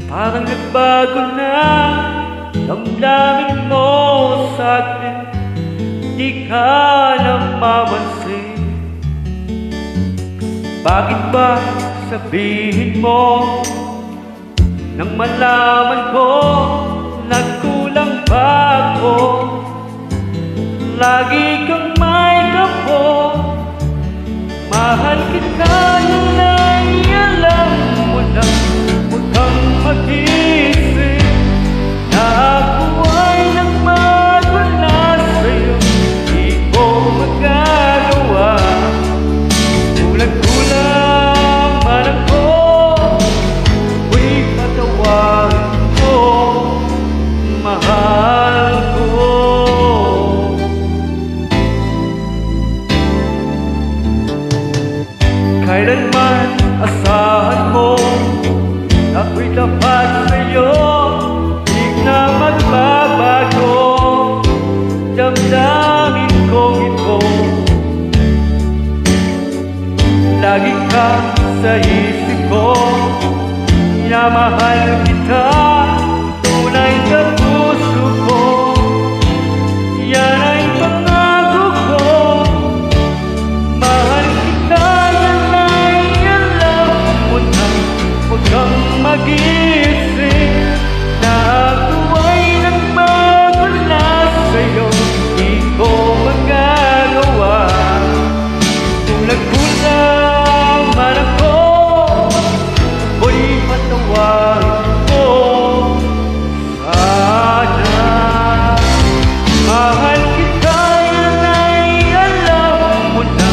Parang nagbago na damdamin mo sa'kin, di ka na mamansin. Bakit ba sabihin mo nang malaman ko nagkulang ba ako? Lagi kang may kapo, mahal kita na alam mo na. Huwag kang mag-isip na ako ay nagbago na sa'yo. Di ko magagawa, kulang-kulang man ako, ako'y patawarin ko, mahal ko. Kailanman asahan mo ako'y tapat sa'yo, di na magbabago damdamin kong ito. Lagi ka sa isip ko, minamahal kita tunay sa puso ko. Yan ay pangako ko, mahal kita, yan ay alam mo na. Huwag kang mag-isip na ako ay nagbago na sa'yo. Di ko magagawa, kulang-kulang man ako, ako'y patawarin ko. Sana mahal kita, yan ay alam mo na.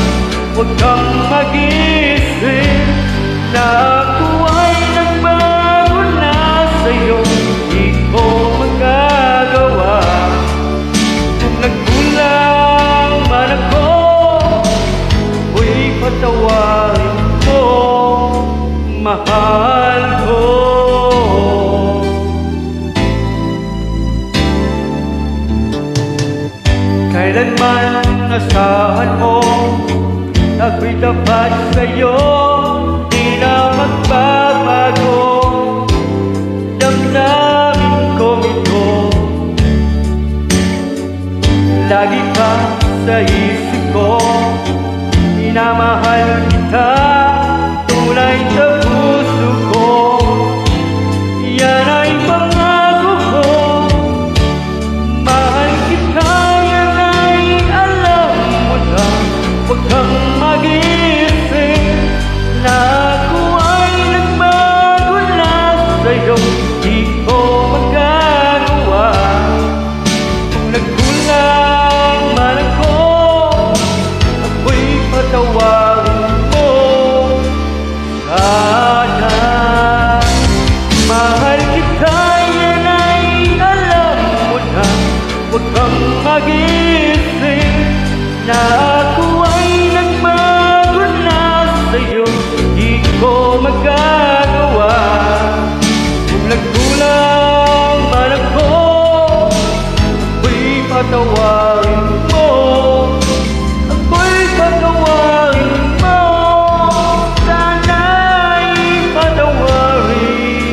Huwag kang mag-isip na ako ay nagbago na sa'yo. Di ko magagawa, kung nagkulang man ako, ako'y patawarin ko, mahal ko. Kailanman asahan mo ako'y tapat sa'yo, di na magbabago damdamin kong ito. Lagi ka sa isip ko, minamahal kita tunay sa puso ko. Yan ay pangako ko, mahal kita, yan ay alam mo na. Huwag kang mag-isip na ako ay nagbago na sa'yo. Di ko magagawa, kung nagkulang man ako, ako'y patawarin mo. Sana mahal kita, yan ay alam mo na. Huwag kang mag-isip na ako ay nagbago na sa'yo. Di ko magagawa, kung nagkulang man ako, ako'y patawarin mo. Ako'y patawarin mo, sana'y patawarin,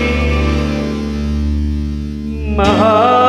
mahal.